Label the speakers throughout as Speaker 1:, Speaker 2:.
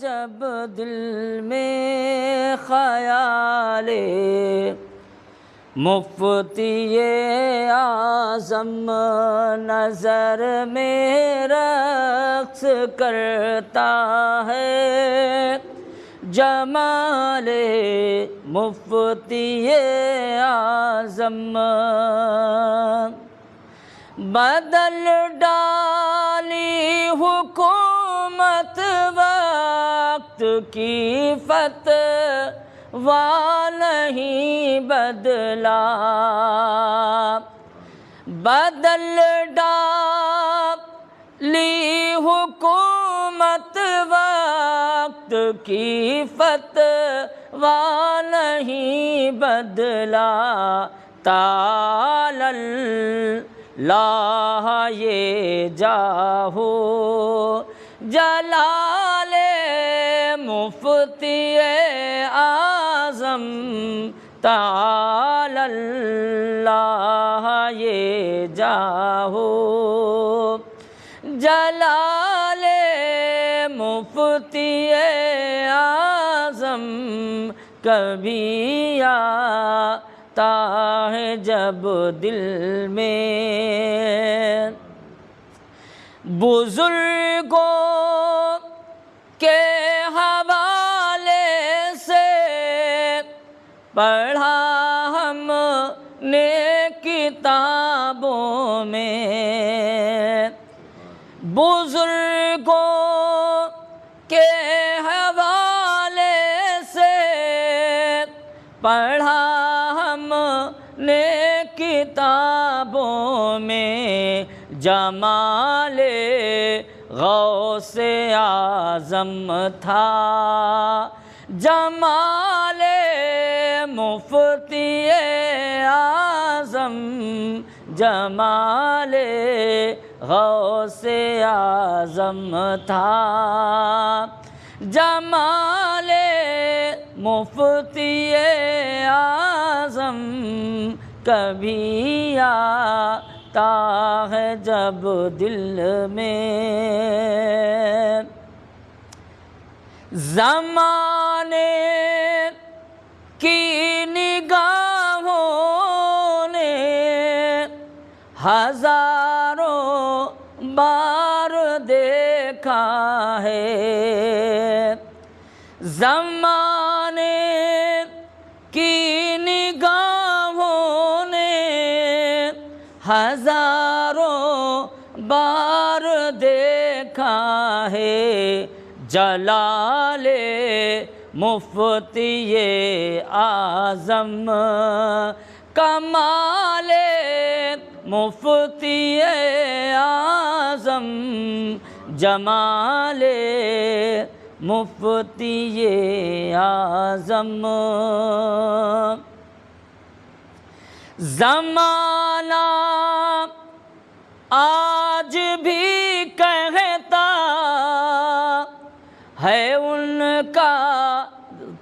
Speaker 1: جب دل میں خیال مفتی اعظم نظر میں رقص کرتا ہے، جمال مفتی اعظم بدل ڈالی حکومت وقت کی فتویٰ نہیں بدلا، بدل ڈالی حکومت وقت کی فتویٰ نہیں بدلا، تعالی اللہ یہ جاہو جلال مفتی اعظم، تعالی اللہ یہ جاہو جلال مفتی اعظم، کبھی آتا ہے جب دل میں بزرگوں کے حوالے سے، پڑھا ہم نے کتابوں میں، بزرگوں کے حوالے سے پڑھا ہم نے کتابوں میں، جمال غوث اعظم تھا، جمال مفتی اعظم، جمال غوث اعظم تھا، جمال مفتی اعظم، کبھی آتا ہے جب دل میں زمانے کی نگاہوں نے ہزاروں بار دیکھا ہے، زمانے کی نگاہوں نے ہزاروں بار دیکھا ہے، جلال مفتی اعظم، کمال مفتی اعظم، جمال مفتی اعظم، زمانہ آج بھی کہتا ہے ان کا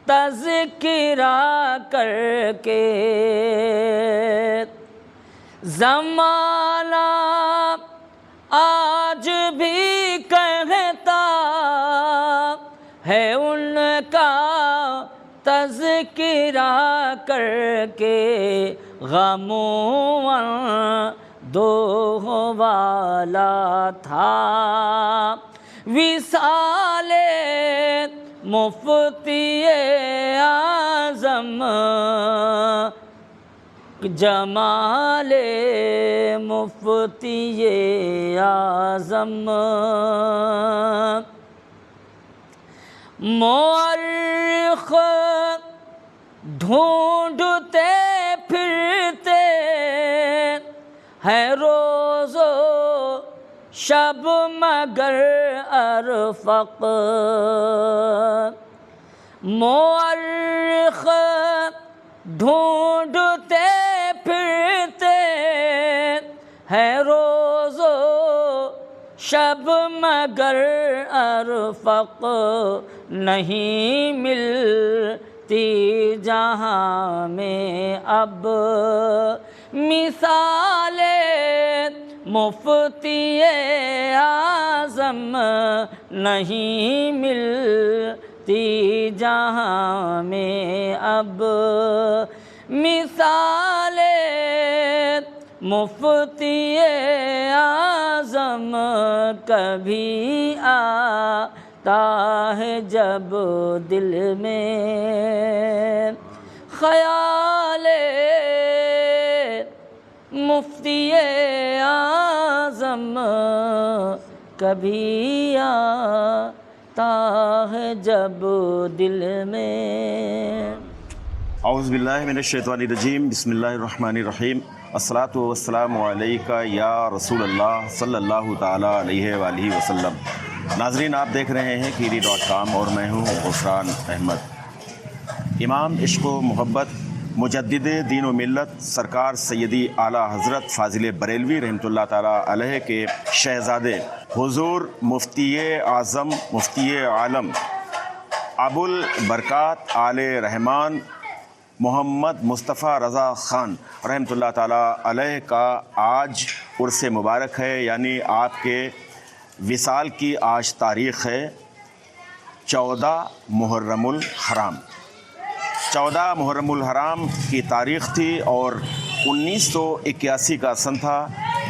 Speaker 1: تذکرہ کر کے، زمانہ آج بھی کہتا ہے ان کا تذکرہ کر کے، غموں دو والا تھا وصال مفتی اعظم، جمال مفتی اعظم، مورخ ڈھونڈتے پھرتے ہیں روز و شب مگر ارفق، مورخ ڈھونڈتے پھرتے ہیں روز و شب مگر ارفق، نہیں ملتی جہاں میں اب مثال مفتی اعظم نہیں ملتی جہاں میں اب، مثال مفتی اعظم کبھی آتا ہے جب دل میں، خیال مفتی اعظم کبھی آتا ہے جب دل میں۔
Speaker 2: اعوذ باللہ من الشیطان الرجیم، بسم اللہ الرحمن الرحیم، الصلاۃ والسلام علیکہ یا رسول اللہ صلی اللہ تعالیٰ علیہ وآلہ وسلم۔ ناظرین، آپ دیکھ رہے ہیں kiri.com اور میں ہوں غفران احمد۔ امام عشق و محبت مجدد دین و ملت سرکار سیدی اعلیٰ حضرت فاضل بریلوی رحمۃ اللہ تعالیٰ علیہ کے شہزادے حضور مفتی اعظم مفتی عالم ابو البرکات آل رحمان محمد مصطفیٰ رضا خان رحمۃ اللہ تعالیٰ علیہ کا آج عرس مبارک ہے، یعنی آپ کے وصال کی آج تاریخ ہے 14 محرم الحرام۔ 14 محرم الحرام کی تاریخ تھی اور 1981 کا سن تھا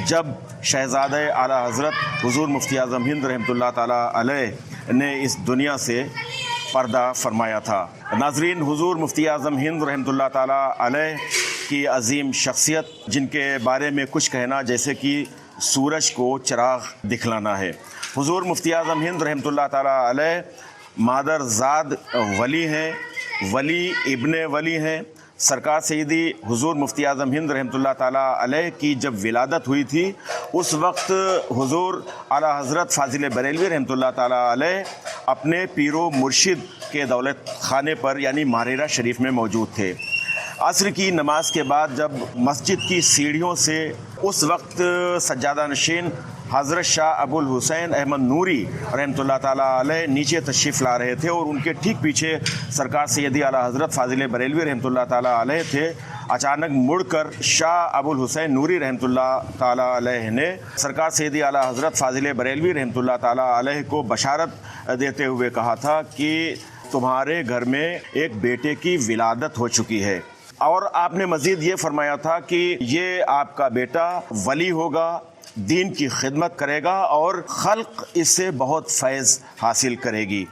Speaker 2: جب شہزادہ اعلیٰ حضرت حضور مفتی اعظم ہند رحمۃ اللہ تعالیٰ علیہ نے اس دنیا سے پردہ فرمایا تھا۔ ناظرین، حضور مفتی اعظم ہند رحمۃ اللہ تعالیٰ علیہ کی عظیم شخصیت، جن کے بارے میں کچھ کہنا جیسے کہ سورج کو چراغ دکھلانا ہے۔ حضور مفتی اعظم ہند رحمۃ اللہ تعالیٰ علیہ مادر زاد ولی ہیں، ولی ابن ولی ہیں۔ سرکار سیدی حضور مفتی اعظم ہند رحمۃ اللہ تعالیٰ علیہ کی جب ولادت ہوئی تھی، اس وقت حضور اعلیٰ حضرت فاضل بریلوی رحمۃ اللہ تعالیٰ علیہ اپنے پیر و مرشد کے دولت خانے پر یعنی ماریرہ شریف میں موجود تھے۔ عصر کی نماز کے بعد جب مسجد کی سیڑھیوں سے اس وقت سجادہ نشین حضرت شاہ ابو الحسین احمد نوری رحمۃ اللہ تعالیٰ علیہ نیچے تشریف لا رہے تھے اور ان کے ٹھیک پیچھے سرکار سیدی اعلیٰ حضرت فاضل بریلوی رحمۃ اللہ تعالیٰ علیہ تھے، اچانک مڑ کر شاہ ابو الحسین نوری رحمۃ اللہ تعالیٰ علیہ نے سرکار سیدی اعلیٰ حضرت فاضل بریلوی رحمۃ اللہ تعالیٰ علیہ کو بشارت دیتے ہوئے کہا تھا کہ تمہارے گھر میں ایک بیٹے کی ولادت ہو چکی ہے، اور آپ نے مزید یہ فرمایا تھا کہ یہ آپ کا بیٹا ولی ہوگا، دین کی خدمت کرے گا اور خلق اس سے بہت فیض حاصل کرے گی۔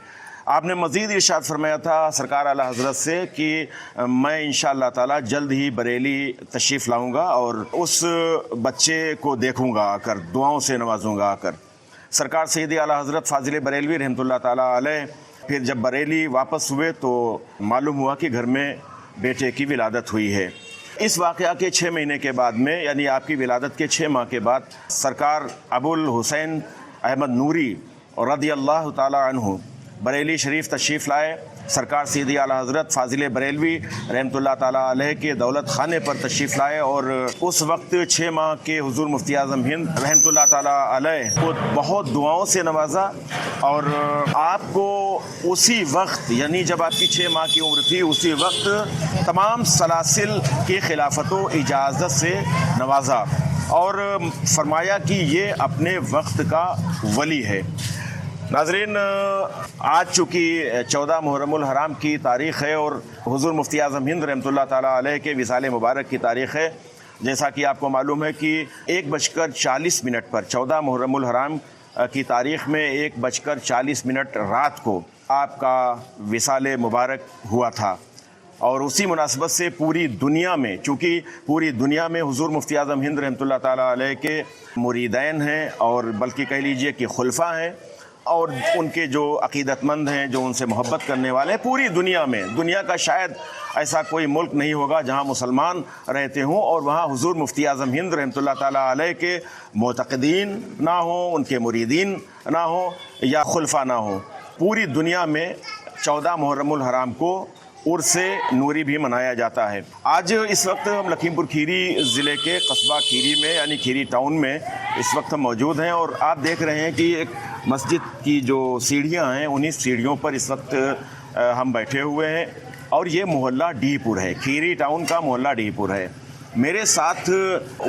Speaker 2: آپ نے مزید ارشاد فرمایا تھا سرکار اعلیٰ حضرت سے کہ میں انشاءاللہ تعالی جلد ہی بریلی تشریف لاؤں گا اور اس بچے کو دیکھوں گا آ کر، دعاؤں سے نوازوں گا آ کر۔ سرکار سیدی اعلیٰ حضرت فاضل بریلوی رحمۃ اللہ تعالیٰ علیہ پھر جب بریلی واپس ہوئے تو معلوم ہوا کہ گھر میں بیٹے کی ولادت ہوئی ہے۔ اس واقعہ کے 6 مہینے کے بعد میں یعنی آپ کی ولادت کے 6 ماہ کے بعد سرکار ابو الحسین احمد نوری رضی اللہ تعالی عنہ بریلی شریف تشریف لائے۔ سرکار سیدی اعلیٰ حضرت فاضل بریلوی رحمۃ اللہ تعالیٰ علیہ کے دولت خانے پر تشریف لائے اور اس وقت 6 ماہ کے حضور مفتی اعظم ہند رحمۃ اللہ تعالیٰ علیہ کو بہت دعاؤں سے نوازا، اور آپ کو اسی وقت یعنی جب آپ کی 6 ماہ کی عمر تھی اسی وقت تمام سلاسل کی خلافت و اجازت سے نوازا اور فرمایا کہ یہ اپنے وقت کا ولی ہے۔ ناظرین، آج چونکہ 14 محرم الحرام کی تاریخ ہے اور حضور مفتی اعظم ہند رحمۃ اللہ تعالیٰ علیہ کے وصال مبارک کی تاریخ ہے، جیسا کہ آپ کو معلوم ہے کہ 1:40 پر 14 محرم الحرام کی تاریخ میں 1:40 رات کو آپ کا وصال مبارک ہوا تھا، اور اسی مناسبت سے پوری دنیا میں، چونکہ پوری دنیا میں حضور مفتی اعظم ہند رحمۃ اللہ تعالیٰ علیہ کے مریدین ہیں اور بلکہ کہہ لیجئے کہ خلفاء ہیں، اور ان کے جو عقیدت مند ہیں، جو ان سے محبت کرنے والے ہیں، پوری دنیا میں، دنیا کا شاید ایسا کوئی ملک نہیں ہوگا جہاں مسلمان رہتے ہوں اور وہاں حضور مفتی اعظم ہند رحمۃ اللہ تعالیٰ علیہ کے معتقدین نہ ہوں، ان کے مریدین نہ ہوں یا خلفاء نہ ہوں۔ پوری دنیا میں 14 محرم الحرام کو عرس نوری بھی منایا جاتا ہے۔ آج اس وقت ہم لکھیم پور کھیری ضلع کے قصبہ کھیری میں یعنی کھیری ٹاؤن میں اس وقت ہم موجود ہیں، اور آپ دیکھ رہے ہیں کہ ایک مسجد کی جو سیڑھیاں ہیں انہی سیڑھیوں پر اس وقت ہم بیٹھے ہوئے ہیں، اور یہ محلہ ڈی پور ہے، کھیری ٹاؤن کا محلہ ڈی پور ہے۔ میرے ساتھ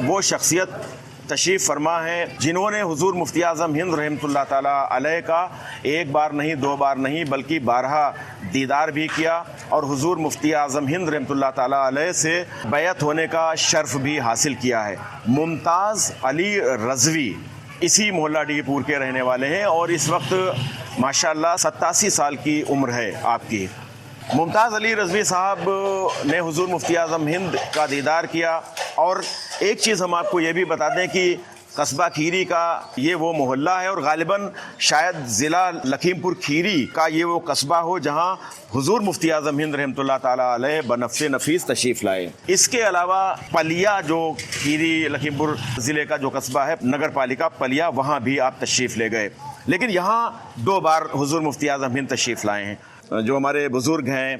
Speaker 2: وہ شخصیت تشریف فرما ہیں، جنہوں نے حضور مفتی اعظم ہند رحمۃ اللہ تعالیٰ علیہ کا ایک بار نہیں، دو بار نہیں، بلکہ بارہا دیدار بھی کیا، اور حضور مفتی اعظم ہند رحمۃ اللہ تعالیٰ علیہ سے بیعت ہونے کا شرف بھی حاصل کیا ہے۔ ممتاز علی رضوی اسی محلہ ڈی پور کے رہنے والے ہیں، اور اس وقت ماشاءاللہ 87 سال کی عمر ہے آپ کی۔ ممتاز علی رضوی صاحب نے حضور مفتی اعظم ہند کا دیدار کیا، اور ایک چیز ہم آپ کو یہ بھی بتا دیں کہ قصبہ کھیری کا یہ وہ محلہ ہے، اور غالباً شاید ضلع لکھیم پور کھیری کا یہ وہ قصبہ ہو جہاں حضور مفتی اعظم ہند رحمۃ اللہ تعالیٰ علیہ بنفس نفیس تشریف لائے۔ اس کے علاوہ پلیا، جو کھیری لکھیم پور ضلع کا جو قصبہ ہے، نگر پالیکا پلیا، وہاں بھی آپ تشریف لے گئے، لیکن یہاں 2 بار حضور مفتی اعظم ہند تشریف لائے ہیں۔ جو ہمارے بزرگ ہیں،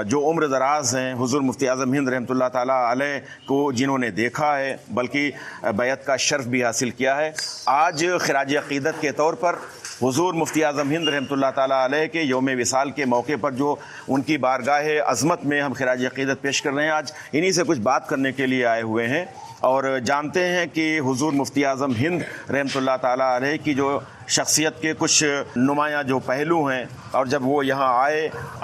Speaker 2: جو عمر دراز ہیں، حضور مفتی اعظم ہند رحمۃ اللہ تعالیٰ علیہ کو جنہوں نے دیکھا ہے، بلکہ بیعت کا شرف بھی حاصل کیا ہے، آج خراج عقیدت کے طور پر حضور مفتی اعظم ہند رحمۃ اللہ تعالیٰ علیہ کے یوم وصال کے موقع پر جو ان کی بارگاہ عظمت میں ہم خراج عقیدت پیش کر رہے ہیں، آج انہی سے کچھ بات کرنے کے لیے آئے ہوئے ہیں، اور جانتے ہیں کہ حضور مفتی اعظم ہند رحمۃ اللہ تعالیٰ علیہ کی جو شخصیت کے کچھ نمایاں جو پہلو ہیں، اور جب وہ یہاں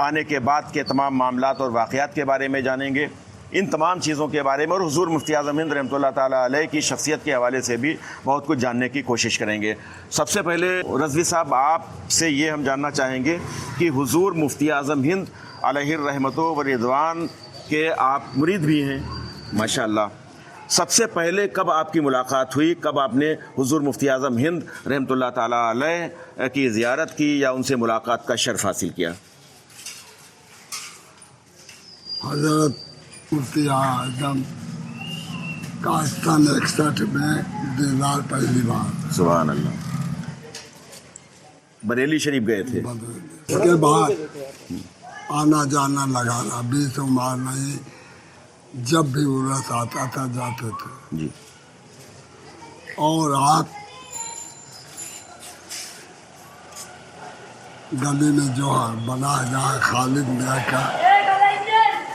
Speaker 2: آنے کے بعد کے تمام معاملات اور واقعات کے بارے میں جانیں گے، ان تمام چیزوں کے بارے میں، اور حضور مفتی اعظم ہند رحمۃ اللہ تعالیٰ علیہ کی شخصیت کے حوالے سے بھی بہت کچھ جاننے کی کوشش کریں گے۔ سب سے پہلے رضوی صاحب، آپ سے یہ ہم جاننا چاہیں گے کہ حضور مفتی اعظم ہند علیہ الرحمۃ و رضوان کے آپ مرید بھی ہیں ماشاءاللہ، سب سے پہلے کب آپ کی ملاقات ہوئی، کب آپ نے حضور مفتی اعظم ہند رحمۃ اللہ تعالیٰ علیہ کی زیارت کی یا ان سے ملاقات کا شرف حاصل کیا؟
Speaker 3: حضرت مفتی اعظم کا 61 میں دیدار پہلی بار۔
Speaker 2: سبحان اللہ۔ بریلی شریف گئے تھے؟
Speaker 3: اس کے بعد آنا جانا لگا رہا، 20 عمر نہیں، جب بھی عرس آتا تھا جاتے تھے
Speaker 2: جی۔
Speaker 3: اور آپ گلی میں جو بنا جہاں خالد میاں کا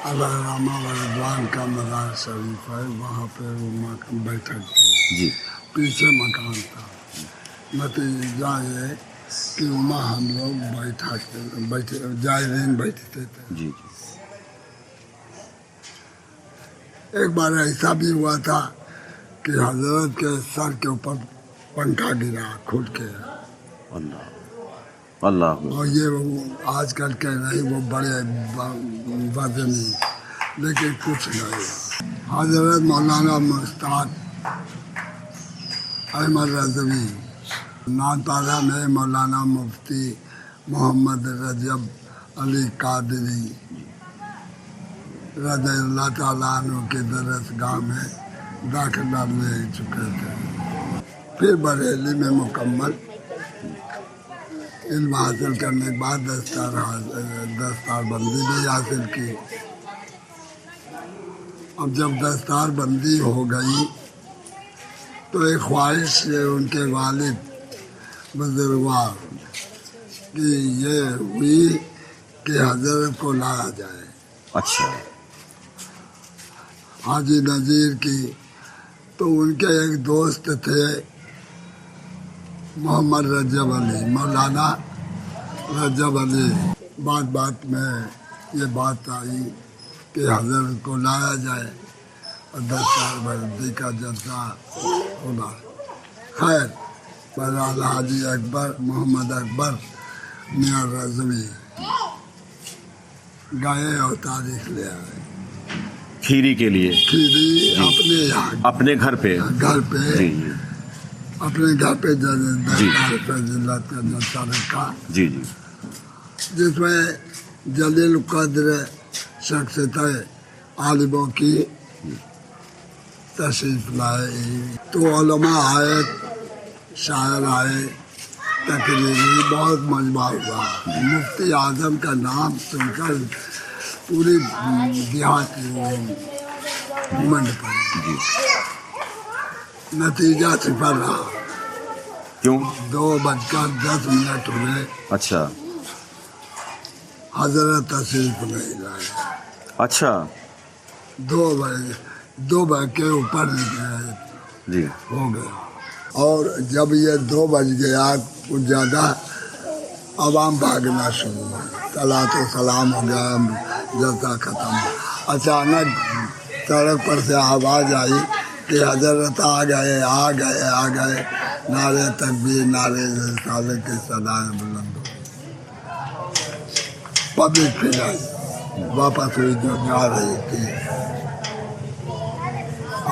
Speaker 3: علامہ رضوان کا مزار شریف ہے، وہاں پہ وہ بیٹھک تھی
Speaker 2: جی۔
Speaker 3: پیچھے مکان تھا۔ نتیجہ یہ کہ وہاں ہم لوگ بیٹھے زائرین بیٹھتے تھے۔
Speaker 2: جی۔
Speaker 3: ایک بار ایسا بھی ہوا تھا کہ حضرت کے سر کے اوپر پنکھا گرا کھل کے،
Speaker 2: اللہ اللہ،
Speaker 3: اور یہ آج کل کے نہیں، وہ بڑے وزنی، لیکن کچھ نہیں۔ حضرت مولانا مستعد احمد رضوی، نانپارہ میں مولانا مفتی محمد رجب علی قادری رضی اللہ تعالیٰ عنہ کے درسگاہ میں داخلہ لے چکے تھے۔ پھر بریلی میں مکمل علم حاصل کرنے کے بعد دستار بندی بھی حاصل کی۔ اب جب دستار بندی ہو گئی تو ایک خواہش سے ان کے والد بزرگوار کی یہ ہوئی کہ حضرت کو لایا جائے۔
Speaker 2: اچھا۔
Speaker 3: حاجی نذیر کی، تو ان کے ایک دوست تھے محمد رجب علی، مولانا رجب علی۔ بات میں یہ بات آئی کہ حضرت کو لایا جائے اور دستار بندی کا جلسہ ہونا۔ خیر، بہرحال حاجی اکبر محمد اکبر میاں رضوی گئے اور تاریخ لے آئے
Speaker 2: کھیری کے لیے،
Speaker 3: کھیری اپنے یہاں
Speaker 2: اپنے گھر پہ
Speaker 3: جی، اپنے گھر پہ دستار فضیلت کا جلسہ رکھا،
Speaker 2: جی جی،
Speaker 3: جس میں جلیل القدر شخصیت عالموں کی تشریف لائے، تو علماء آئے، شاعر آئے، تقریری بہت مجمع ہوا۔ مفتی اعظم کا نام سن کر پوری دیہات منڈ پڑی۔ نتیجہ صفر رہا۔
Speaker 2: کیوں؟
Speaker 3: 2:10 ہوئے،
Speaker 2: اچھا
Speaker 3: حضرت تشریف نہیں لائے۔
Speaker 2: اچھا،
Speaker 3: 2 بجے کے اوپر
Speaker 2: جی
Speaker 3: ہو گیا. اور جب یہ 2 بج گیا کچھ زیادہ عوام بھاگنا شروع ہوا. صلاۃ و سلام ہو گیا, جلسہ ختم. اچانک سڑک پر سے آواز آئی کہ حضرت آ گئے آ گئے آ گئے. نعرے تکبیر نعرے رسالت کی صدائیں بلند ہو. پبلک پھر آئی, واپس ہوئی جو جا رہی تھی.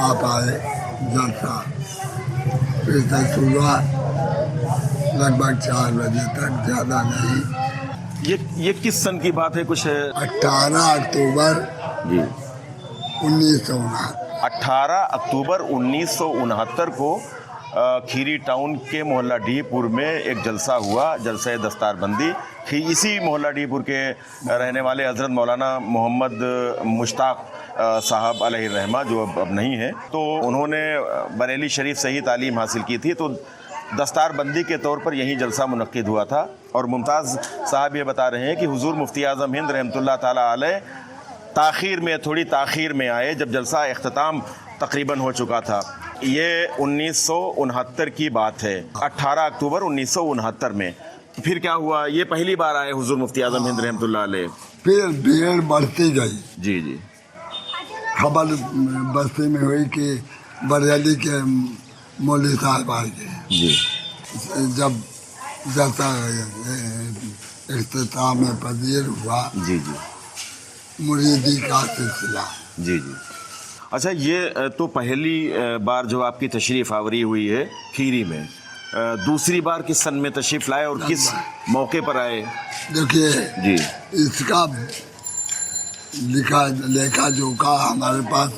Speaker 3: آپ آئے, جلسہ پھر سے صبح لگ بھگ 4 بجے تک, زیادہ نہیں.
Speaker 2: یہ کس سن کی بات ہے؟ کچھ
Speaker 3: 18 اکتوبر
Speaker 2: جی
Speaker 3: 1959.
Speaker 2: 18 اکتوبر 1969 کو کھیری ٹاؤن کے محلہ ڈی پور میں ایک جلسہ ہوا, جلسہ دستار بندی. اسی محلہ ڈی پور کے رہنے والے حضرت مولانا محمد مشتاق صاحب علیہ الرحمہ, جو اب نہیں ہیں, تو انہوں نے بریلی شریف سے ہی تعلیم حاصل کی تھی. تو دستار بندی کے طور پر یہیں جلسہ منعقد ہوا تھا. اور ممتاز صاحب یہ بتا رہے ہیں کہ حضور مفتی اعظم ہند رحمۃ اللہ تعالیٰ علیہ تھوڑی تاخیر میں آئے, جب جلسہ اختتام تقریباً ہو چکا تھا. یہ 1969 کی بات ہے, 18 اکتوبر 1969 میں. پھر کیا ہوا؟ یہ پہلی بار آئے حضور مفتی اعظم ہند رحمۃ اللہ علیہ.
Speaker 3: پھر بھیڑ بڑھتی گئی.
Speaker 2: جی جی.
Speaker 3: خبر بستی میں ہوئی کہ بریلی کے مولوی صاحب آئے گئے.
Speaker 2: جی.
Speaker 3: جب جلسہ اختتام پذیر ہوا,
Speaker 2: جی جی
Speaker 3: مریدی کا سلسلہ.
Speaker 2: جی جی. اچھا, یہ تو پہلی بار جو آپ کی تشریف آوری ہوئی ہے کھیری میں. دوسری بار کس سن میں تشریف لائے اور کس موقع پر آئے؟
Speaker 3: دیکھیے
Speaker 2: جی,
Speaker 3: اس کا لکھا جوکھا ہمارے پاس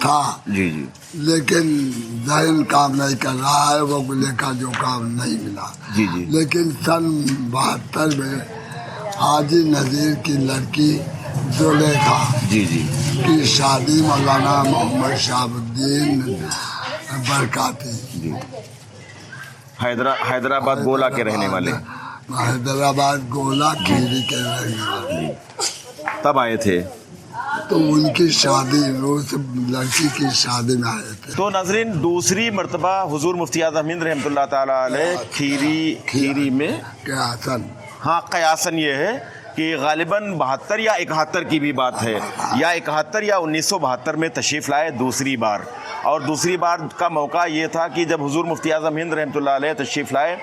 Speaker 3: تھا,
Speaker 2: جی جی,
Speaker 3: لیکن ذہن کام نہیں کر رہا ہے, وہ لکھا جوکھا نہیں ملا.
Speaker 2: جی جی.
Speaker 3: لیکن سن 72 میں حاجی نذیر کی لڑکی زلیخا
Speaker 2: جی جی,
Speaker 3: کی شادی مولانا محمد شہاب الدین برکاتی,
Speaker 2: جی, حیدرآباد گولا کے رہنے والے,
Speaker 3: حیدرآباد گولا کھیری کے رہنے والے,
Speaker 2: تب آئے تھے.
Speaker 3: تو ان کی شادی, اس لڑکی کی شادی میں آئے تھے.
Speaker 2: تو ناظرین, دوسری مرتبہ حضور مفتی اعظم ہند رحمۃ اللہ تعالیٰ علیہ کھیری میں
Speaker 3: کیا سن,
Speaker 2: ہاں, قیاساً یہ ہے کہ غالباً 72 یا 71 کی بھی بات ہے, یا 71 یا 1972 میں تشریف لائے دوسری بار. اور دوسری بار کا موقع یہ تھا کہ جب حضور مفتی اعظم ہند رحمۃ اللہ علیہ تشریف لائے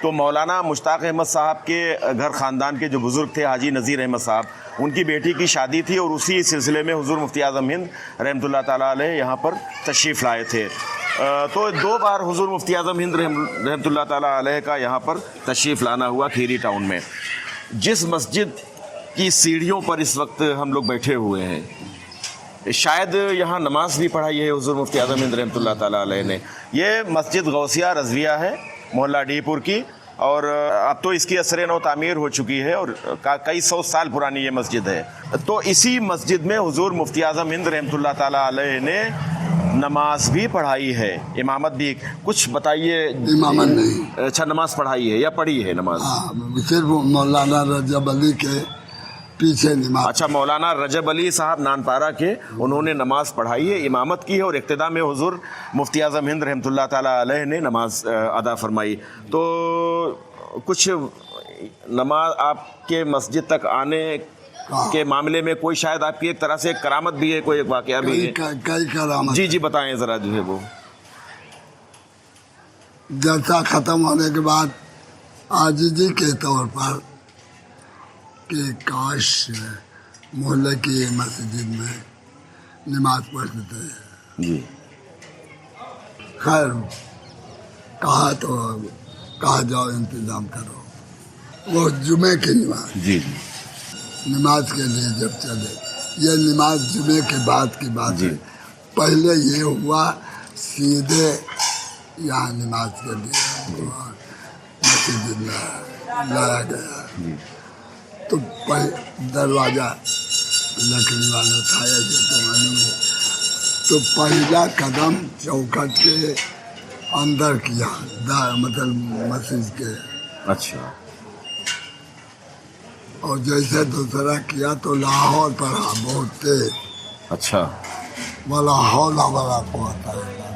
Speaker 2: تو مولانا مشتاق احمد صاحب کے گھر خاندان کے جو بزرگ تھے حاجی نذیر احمد صاحب, ان کی بیٹی کی شادی تھی, اور اسی سلسلے میں حضور مفتی اعظم ہند رحمۃ اللہ تعالیٰ علیہ یہاں پر تشریف لائے تھے. تو 2 بار حضور مفتی اعظم ہند رحمۃ اللہ تعالیٰ علیہ کا یہاں پر تشریف لانا ہوا کھیری ٹاؤن میں. جس مسجد کی سیڑھیوں پر اس وقت ہم لوگ بیٹھے ہوئے ہیں, شاید یہاں نماز بھی پڑھائی ہے حضور مفتی اعظم ہند رحمۃ اللہ تعالیٰ علیہ نے. یہ مسجد غوثیہ رضویہ ہے محلہ ڈی پور کی, اور اب تو اس کی اثر نو تعمیر ہو چکی ہے, اور کئی 100 سال پرانی یہ مسجد ہے. تو اسی مسجد میں حضور مفتی اعظم ہند رحمۃ اللہ تعالیٰ علیہ نے نماز بھی پڑھائی ہے, امامت بھی. کچھ بتائیے.
Speaker 3: امامت نہیں,
Speaker 2: اچھا, نماز پڑھائی ہے یا پڑھی ہے نماز؟
Speaker 3: صرف مولانا رجب علی کے پیچھے نماز.
Speaker 2: اچھا, مولانا رجب علی صاحب نانپارہ کے, انہوں نے نماز پڑھائی ہے, امامت کی ہے, اور اقتداء میں حضور مفتی اعظم ہند رحمۃ اللہ تعالیٰ علیہ نے نماز ادا فرمائی. تو کچھ نماز آپ کے مسجد تک آنے کے معاملے میں کوئی شاید آپ کی ایک طرح سے کرامت بھی ہے, کوئی ایک واقعہ بھی ہے؟
Speaker 3: کئی کرامت.
Speaker 2: جی جی, بتائیں ذرا جو ہے وہ.
Speaker 3: جلسہ ختم ہونے کے بعد عاجزی کے طور پر کہ کاش محلے کی مسجد میں نماز پڑھتے تھے.
Speaker 2: جی.
Speaker 3: خیر کہا جاؤ انتظام کرو. وہ جمعے کی نماز,
Speaker 2: جی,
Speaker 3: نماز کے لیے جب چلے, یہ نماز جمعے کے بعد کی بات ہے. پہلے یہ ہوا سیدھے یہاں نماز کے لیے مسجد میں لایا گیا. تو دروازہ لکڑی والا اٹھایا گیا, تو پہلا قدم چوکھٹ کے اندر کیا, مطلب مسجد کے.
Speaker 2: اچھا.
Speaker 3: اور جیسے دوسرا کیا تو لاہور پڑھا بہت تیز.
Speaker 2: اچھا.
Speaker 3: ولا حول ولا قوت الا باللہ.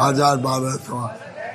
Speaker 3: 1200